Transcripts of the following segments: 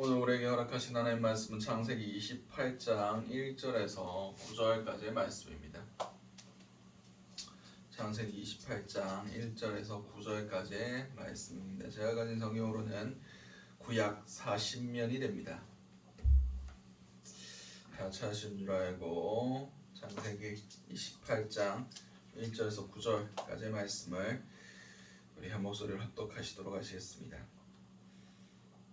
오늘 우리에게 허락하신 하나님의 말씀은 창세기 28장 1절에서 9절까지의 말씀입니다. 창세기 28장 1절에서 9절까지의 말씀입니다. 제가 가진 성경으로는 구약 40면이 됩니다. 다 찾으신 줄 알고 창세기 28장 1절에서 9절까지의 말씀을 우리 한 목소리로 합독하시도록 하시겠습니다.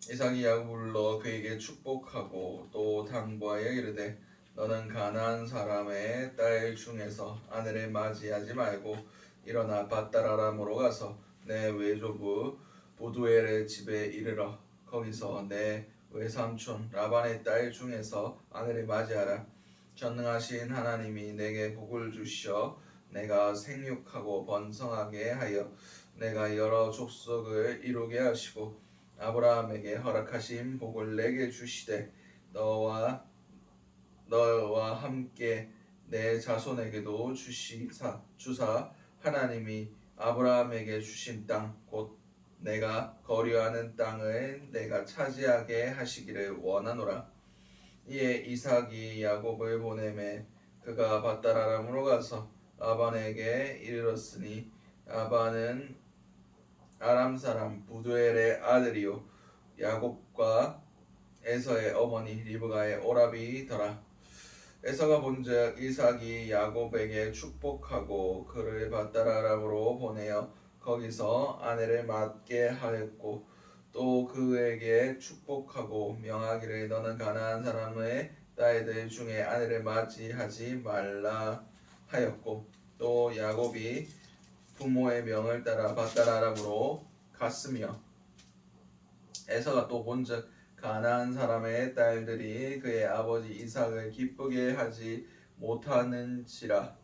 이삭이 야곱을 불러 그에게 축복하고 또 당부하여 이르되 너는 가나안 사람의 딸 중에서 아내를 맞이하지 말고 일어나 밧다라람으로 가서 내 외조부 부두엘의 집에 이르러 거기서 내 외삼촌 라반의 딸 중에서 아내를 맞이하라. 전능하신 하나님이 내게 복을 주시어 내가 생육하고 번성하게 하여 내가 여러 족속을 이루게 하시고 아브라함에게 허락하신 복을 내게 주시되 너와 함께 내 자손에게도 주사 하나님이 아브라함에게 주신 땅 곧 내가 거류하는 땅을 내가 차지하게 하시기를 원하노라. 이에 이삭이 야곱을 보내매 그가 밧다라람으로 가서 라반에게 이르렀으니 라반은 아람 사람 부두엘의 아들이요 야곱과 에서의 어머니 리브가의 오라비더라. 에서가 본즉 이삭이 야곱에게 축복하고 그를 밧다라람으로 보내어 거기서 아내를 맞게 하였고 또 그에게 축복하고 명하기를 너는 가나안 사람의 딸들 중에 아내를 맞이하지 말라 하였고 또 야곱이 부모의 명을 따라 밧다라람으로 갔으며 에서가 또 본즉 가나안 사람의 딸들이 그의 아버지 이삭을 기쁘게 하지 못하는지라.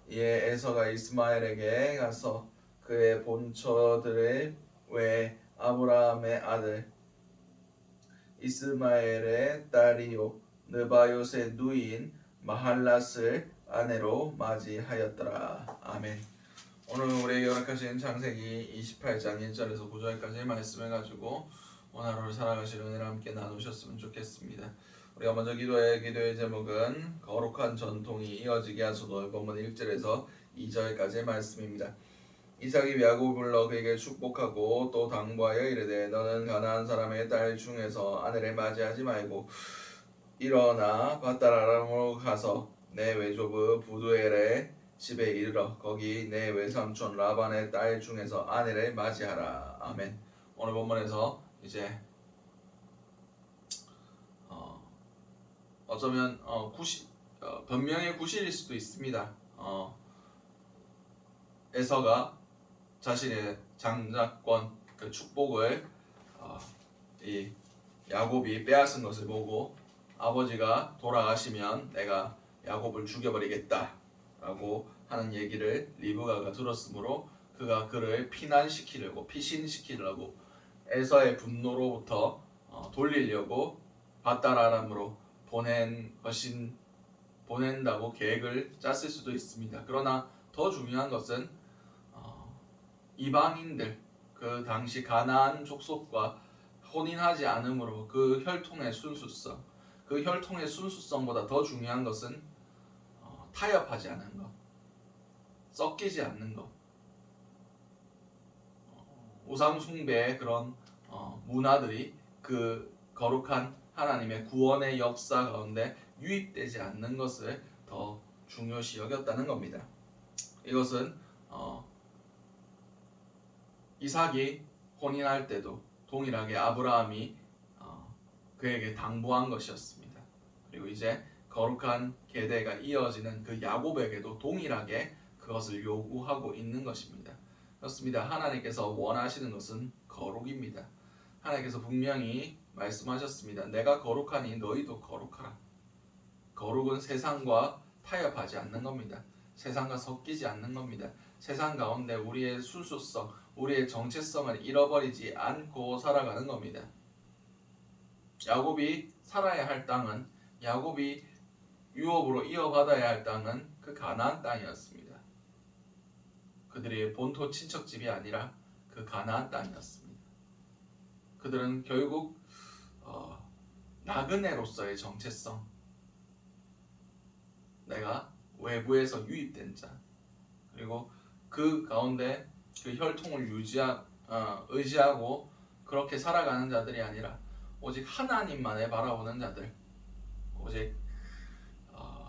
이에 에서가 이스마엘에게 가서 그의 본처들을 외 아브라함의 아들 이스마엘의 딸이요 느바요의 누이인 마할랏을 아내로 맞이하였더라. 아멘. 오늘 우리에게 허락하신 창세기 28장 1절에서 9절까지의 말씀을 가지고 오늘 하루를 살아가실 은혜를 함께 나누셨으면 좋겠습니다. 우리가 먼저 기도의 제목은 거룩한 전통이 이어지게 하소서. 본문 1절에서 2절까지의 말씀입니다. 이삭이 야곱을 불러 그에게 축복하고 또 당부하여 이르되 너는 가나안 사람의 딸 중에서 아내를 맞이하지 말고 일어나 밧다라람으로 가서 내 외조부 부두엘의 집에 이르러 거기 내 외삼촌 라반의 딸 중에서 아내를 맞이하라. 아멘. 오늘 본문에서 이제 어쩌면 변명의 구실일 수도 있습니다. 에서가 자신의 장자권 그 축복을 이 야곱이 빼앗은 것을 보고 아버지가 돌아가시면 내가 야곱을 죽여버리겠다라고 하는 얘기를 리브가가 들었으므로 그가 그를 피신시키려고 에서의 분노로부터 돌리려고 밧다라람으로 보낸다고 계획을 짰을 수도 있습니다. 그러나 더 중요한 것은 이방인들 그 당시 가나안 족속과 혼인하지 않으므로 그 혈통의 순수성보다 더 중요한 것은 타협하지 않는 것, 섞이지 않는 것, 우상 숭배의 그런 문화들이 그 거룩한 하나님의 구원의 역사 가운데 유입되지 않는 것을 더 중요시 여겼다는 겁니다. 이것은 이삭이 혼인할 때도 동일하게 아브라함이 그에게 당부한 것이었습니다. 그리고 이제 거룩한 계대가 이어지는 그 야곱에게도 동일하게 그것을 요구하고 있는 것입니다. 그렇습니다. 하나님께서 원하시는 것은 거룩입니다. 하나님께서 분명히 말씀하셨습니다. 내가 거룩하니 너희도 거룩하라. 거룩은 세상과 타협하지 않는 겁니다. 세상과 섞이지 않는 겁니다. 세상 가운데 우리의 순수성, 우리의 정체성을 잃어버리지 않고 살아가는 겁니다. 야곱이 살아야 할 땅은, 야곱이 유업으로 이어받아야 할 땅은 그 가나안 땅이었습니다. 그들의 본토 친척집이 아니라 그 가나안 땅이었습니다. 그들은 결국 나그네로서의 정체성, 내가 외부에서 유입된 자, 그리고 그 가운데 그 혈통을 의지하고 그렇게 살아가는 자들이 아니라 오직 하나님만을 바라보는 자들, 오직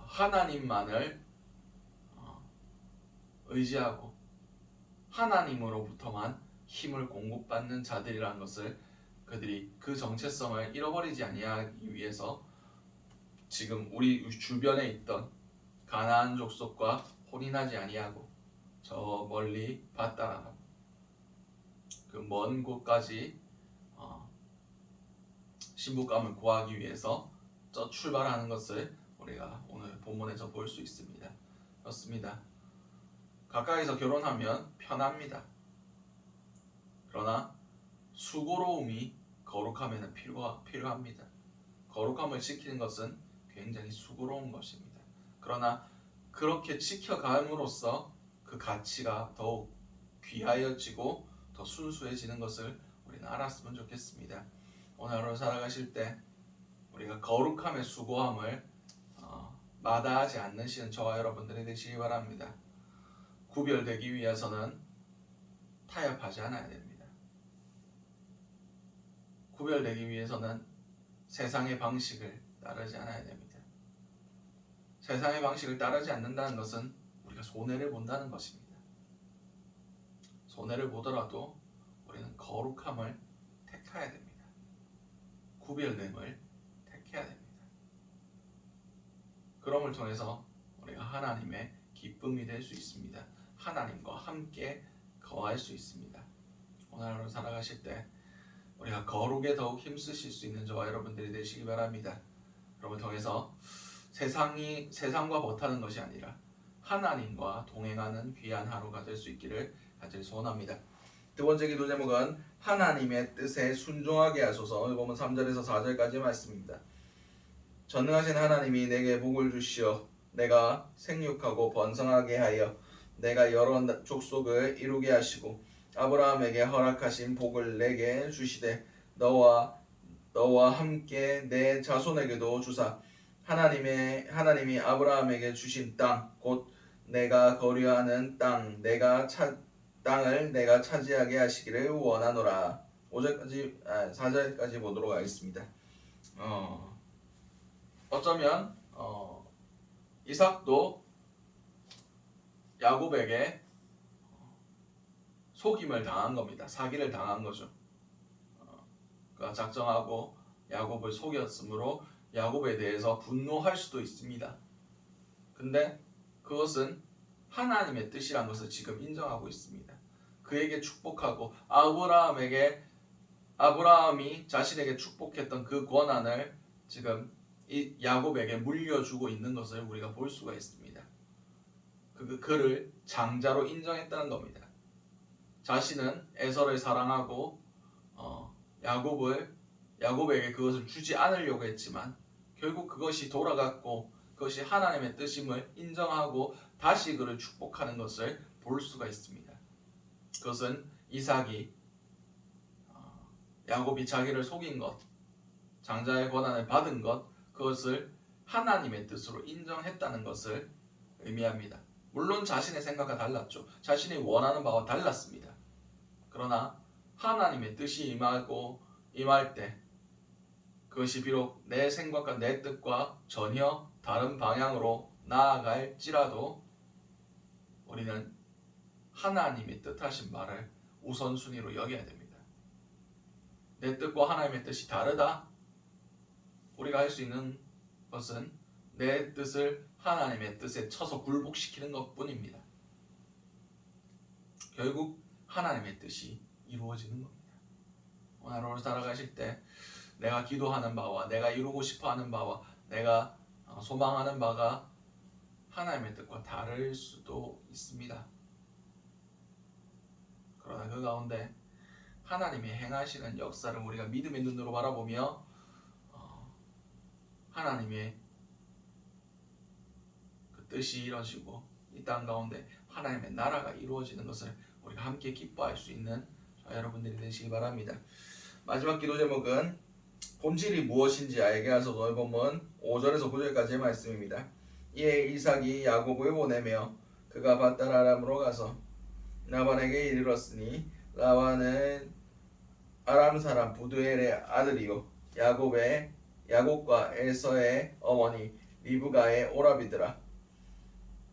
하나님만을 의지하고 하나님으로부터만 힘을 공급받는 자들이라는 것을 그들이 그 정체성을 잃어버리지 아니하기 위해서 지금 우리 주변에 있던 가나안 족속과 혼인하지 아니하고 저 멀리 바다라 그 먼 곳까지 신부감을 구하기 위해서 저 출발하는 것을 우리가 오늘 본문에서 볼 수 있습니다. 그렇습니다. 가까이서 결혼하면 편합니다. 그러나 수고로움이 거룩함에는 필요합니다. 거룩함을 지키는 것은 굉장히 수고로운 것입니다. 그러나 그렇게 지켜감으로써 그 가치가 더욱 귀하여지고 더 순수해지는 것을 우리는 알았으면 좋겠습니다. 오늘 하루 살아가실 때 우리가 거룩함의 수고함을 마다하지 않으시는 저와 여러분들이 되시기 바랍니다. 구별되기 위해서는 타협하지 않아야 됩니다. 구별되기 위해서는 세상의 방식을 따르지 않아야 됩니다. 세상의 방식을 따르지 않는다는 것은 우리가 손해를 본다는 것입니다. 손해를 보더라도 우리는 거룩함을 택해야 됩니다. 구별됨을 택해야 됩니다. 그럼을 통해서 우리가 하나님의 기쁨이 될 수 있습니다. 하나님과 함께 거할 수 있습니다. 오늘 하루 살아가실 때 우리가 거룩에 더욱 힘쓰실 수 있는 저와 여러분들이 되시기 바랍니다. 그럼을 통해서 세상과 못하는 것이 아니라 하나님과 동행하는 귀한 하루가 될 수 있기를 간절히 소원합니다. 두 번째 기도 제목은 하나님의 뜻에 순종하게 하소서. 오늘 보면 3절에서 4절까지 말씀입니다. 전능하신 하나님이 내게 복을 주시어 내가 생육하고 번성하게 하여 내가 여러 족속을 이루게 하시고 아브라함에게 허락하신 복을 내게 주시되 너와 함께 내 자손에게도 주사 하나님이 아브라함에게 주신 땅 곧 내가 거류하는 땅을 내가 차지하게 하시기를 원하노라. 4절까지 보도록 하겠습니다. 어쩌면 이삭도 야곱에게 속임을 당한 겁니다. 사기를 당한 거죠. 그가 작정하고 야곱을 속였으므로 야곱에 대해서 분노할 수도 있습니다. 근데 그것은 하나님의 뜻이란 것을 지금 인정하고 있습니다. 그에게 축복하고 아브라함이 자신에게 축복했던 그 권한을 지금 이 야곱에게 물려주고 있는 것을 우리가 볼 수가 있습니다. 그를 장자로 인정했다는 겁니다. 자신은 에서를 사랑하고 야곱에게 그것을 주지 않으려고 했지만 결국 그것이 돌아갔고 그것이 하나님의 뜻임을 인정하고 다시 그를 축복하는 것을 볼 수가 있습니다. 그것은 이삭이 야곱이 자기를 속인 것, 장자의 권한을 받은 것, 그것을 하나님의 뜻으로 인정했다는 것을 의미합니다. 물론 자신의 생각과 달랐죠. 자신이 원하는 바와 달랐습니다. 그러나 하나님의 뜻이 임할 때 그것이 비록 내 생각과 내 뜻과 전혀 다른 방향으로 나아갈지라도 우리는 하나님의 뜻하신 바를 우선순위로 여겨야 됩니다. 내 뜻과 하나님의 뜻이 다르다? 우리가 할 수 있는 것은 내 뜻을 하나님의 뜻에 쳐서 굴복시키는 것뿐입니다. 결국 하나님의 뜻이 이루어지는 겁니다. 오늘 하루 살아가실 때 내가 기도하는 바와 내가 이루고 싶어하는 바와 내가 소망하는 바가 하나님의 뜻과 다를 수도 있습니다. 그러나 그 가운데 하나님이 행하시는 역사를 우리가 믿음의 눈으로 바라보며 하나님의 그 뜻이 이루어지고 이 땅 가운데 하나님의 나라가 이루어지는 것을 우리가 함께 기뻐할 수 있는 여러분들이 되시기 바랍니다. 마지막 기도 제목은 본질이 무엇인지 알게 하소서. 오늘 본문 5절에서 9절까지의 말씀입니다. 이에 이삭이 야곱을 보내며 그가 밧다라람으로 가서 라반에게 이르렀으니 라반은 아람 사람 부두엘의 아들이요 야곱과 에서의 어머니 리브가의 오라비더라.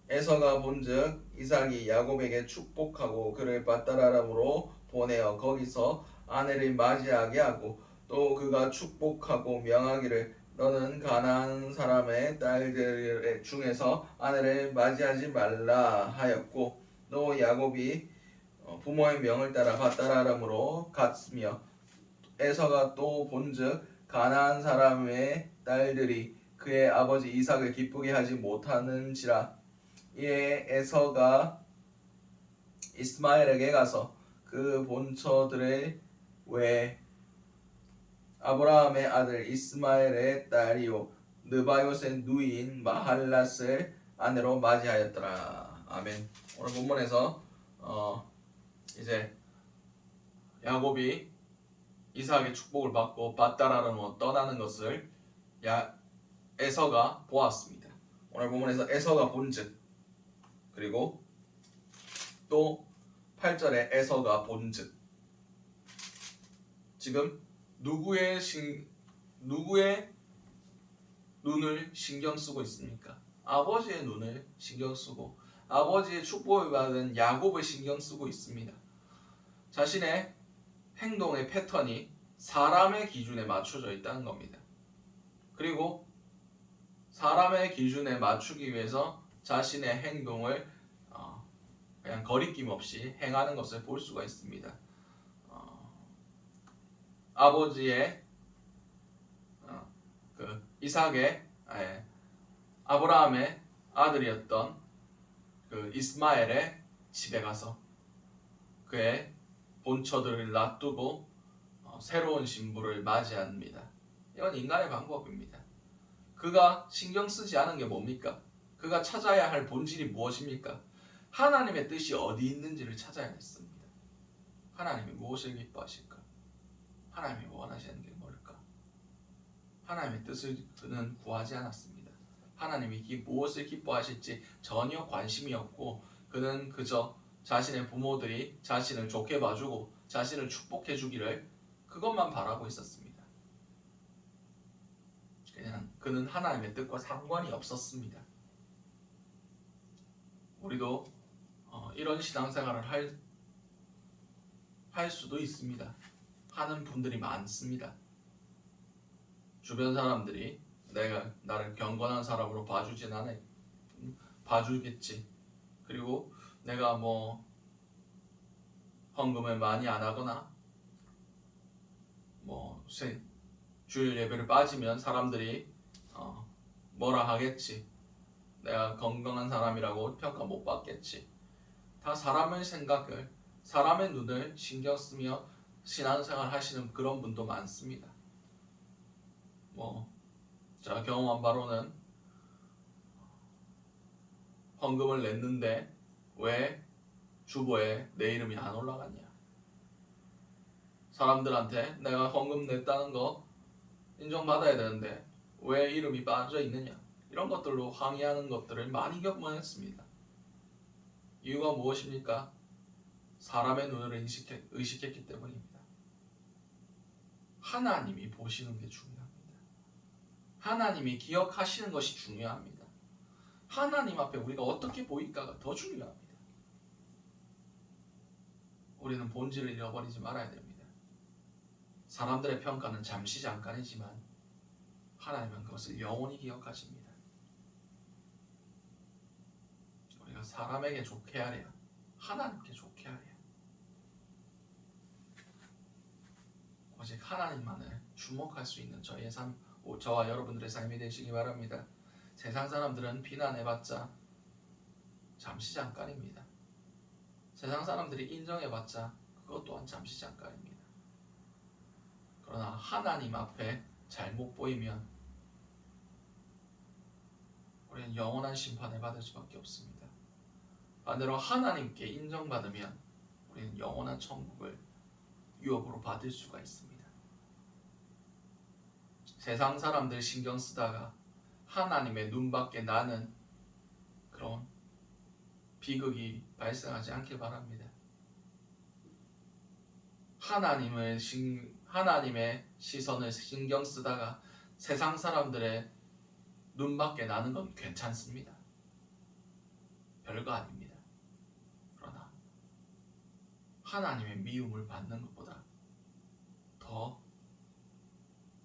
에서가 본즉 이삭이 야곱에게 축복하고 그를 밧다라람으로 보내어 거기서 아내를 맞이하게 하고 또 그가 축복하고 명하기를 너는 가나안 사람의 딸들 중에서 아내를 맞이하지 말라 하였고 또 야곱이 부모의 명을 따라 밧다라람으로 갔으며 에서가 또 본즉 가나안 사람의 딸들이 그의 아버지 이삭을 기쁘게 하지 못하는지라. 이에 에서가 이스마엘에게 가서 그 본처들을 외 아브라함의 아들 이스마엘의 딸이요 느바요의 누이인 마할랏을 아내로 맞이하였더라. 아멘. 오늘 본문에서 이제 야곱이 이삭의 축복을 받고 밧다라람으로 떠나는 것을 에서가 보았습니다. 오늘 본문에서 에서가 본즉, 그리고 또 8절에 에서가 본즉. 지금 누구의 눈을 신경 쓰고 있습니까? 아버지의 눈을 신경 쓰고 아버지의 축복을 받은 야곱을 신경 쓰고 있습니다. 자신의 행동의 패턴이 사람의 기준에 맞춰져 있다는 겁니다. 그리고 사람의 기준에 맞추기 위해서 자신의 행동을 그냥 거리낌 없이 행하는 것을 볼 수가 있습니다. 아버지의 그 이삭의 아브라함의 아들이었던 그 이스마엘의 집에 가서 그의 본처들을 놔두고 새로운 신부를 맞이합니다. 이건 인간의 방법입니다. 그가 신경 쓰지 않은 게 뭡니까? 그가 찾아야 할 본질이 무엇입니까? 하나님의 뜻이 어디 있는지를 찾아야겠습니다. 하나님이 무엇을 기뻐하실까? 하나님이 원하시는 게 뭘까? 하나님의 뜻을 그는 구하지 않았습니다. 하나님이 무엇을 기뻐하실지 전혀 관심이 없고 그는 그저 자신의 부모들이 자신을 좋게 봐주고 자신을 축복해 주기를 그것만 바라고 있었습니다. 그는 하나님의 뜻과 상관이 없었습니다. 우리도 이런 신앙생활을 할 수도 있습니다. 하는 분들이 많습니다. 주변 사람들이 내가 나를 경건한 사람으로 봐주진 않아. 봐주겠지. 그리고 내가 뭐 헌금을 많이 안 하거나 뭐 주일 예배를 빠지면 사람들이 뭐라 하겠지. 내가 건강한 사람이라고 평가 못 받겠지. 다 사람의 생각을, 사람의 눈을 신경 쓰며 신앙생활 하시는 그런 분도 많습니다. 제가 경험한 바로는 헌금을 냈는데 왜 주보에 내 이름이 안 올라갔냐. 사람들한테 내가 헌금 냈다는 거 인정받아야 되는데 왜 이름이 빠져 있느냐. 이런 것들로 항의하는 것들을 많이 경험했습니다. 이유가 무엇입니까? 사람의 눈을 의식했기 때문입니다. 하나님이 보시는 게 중요합니다. 하나님이 기억하시는 것이 중요합니다. 하나님 앞에 우리가 어떻게 보일까가 더 중요합니다. 우리는 본질을 잃어버리지 말아야 됩니다. 사람들의 평가는 잠시 잠깐이지만 하나님은 그것을 영원히 기억하십니다. 우리가 사람에게 좋게 하랴 하나님께 좋게 하랴 오직 하나님만을 주목할 수 있는 저와 여러분들의 삶이 되시기 바랍니다. 세상 사람들은 비난해봤자 잠시 잠깐입니다. 세상 사람들이 인정해봤자 그것 또한 잠시 잠깐입니다. 그러나 하나님 앞에 잘못 보이면 우리는 영원한 심판을 받을 수밖에 없습니다. 반대로 하나님께 인정받으면 우리는 영원한 천국을 유업으로 받을 수가 있습니다. 세상 사람들 신경 쓰다가 하나님의 눈밖에 나는 그런 비극이 발생하지 않길 바랍니다. 하나님의 시선을 신경 쓰다가 세상 사람들의 눈밖에 나는 건 괜찮습니다. 별거 아닙니다. 그러나 하나님의 미움을 받는 것보다 더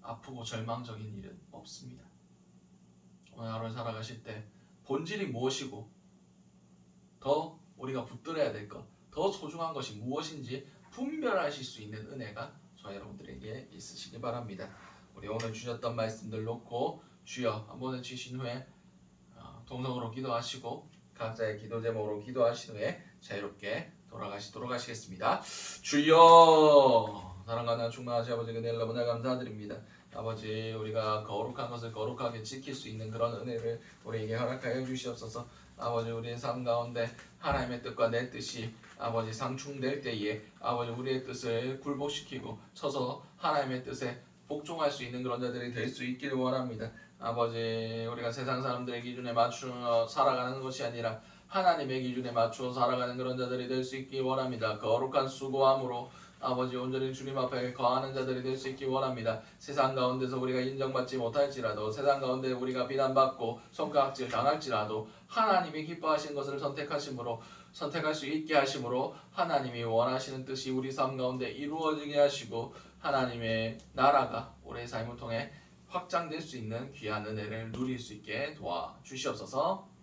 아프고 절망적인 일은 없습니다. 오늘 하루 살아가실 때 본질이 무엇이고 더 우리가 붙들어야 될 것, 더 소중한 것이 무엇인지 분별하실 수 있는 은혜가 저와 여러분들에게 있으시기 바랍니다. 우리 오늘 주셨던 말씀들 놓고 주여 한번 외치신 후에 동성으로 기도하시고 각자의 기도 제목으로 기도하신 후에 자유롭게 돌아가시도록 하시겠습니다. 주여 사랑하는 충만하신 아버지 은혜를 너무나 감사드립니다. 아버지 우리가 거룩한 것을 거룩하게 지킬 수 있는 그런 은혜를 우리에게 허락하여 주시옵소서. 아버지 우리의 삶 가운데 하나님의 뜻과 내 뜻이 아버지 상충될 때에 아버지 우리의 뜻을 굴복시키고 서서 하나님의 뜻에 복종할 수 있는 그런 자들이 될 수 있기를 원합니다. 아버지 우리가 세상 사람들의 기준에 맞추어 살아가는 것이 아니라 하나님의 기준에 맞추어 살아가는 그런 자들이 될 수 있기 원합니다. 거룩한 수고함으로 아버지 온전히 주님 앞에 거하는 자들이 될 수 있기 원합니다. 세상 가운데서 우리가 인정받지 못할지라도 세상 가운데 우리가 비난받고 손가락질 당할지라도 하나님이 기뻐하시는 것을 선택할 수 있게 하심으로 하나님이 원하시는 뜻이 우리 삶 가운데 이루어지게 하시고 하나님의 나라가 우리의 삶을 통해 확장될 수 있는 귀한 은혜를 누릴 수 있게 도와주시옵소서.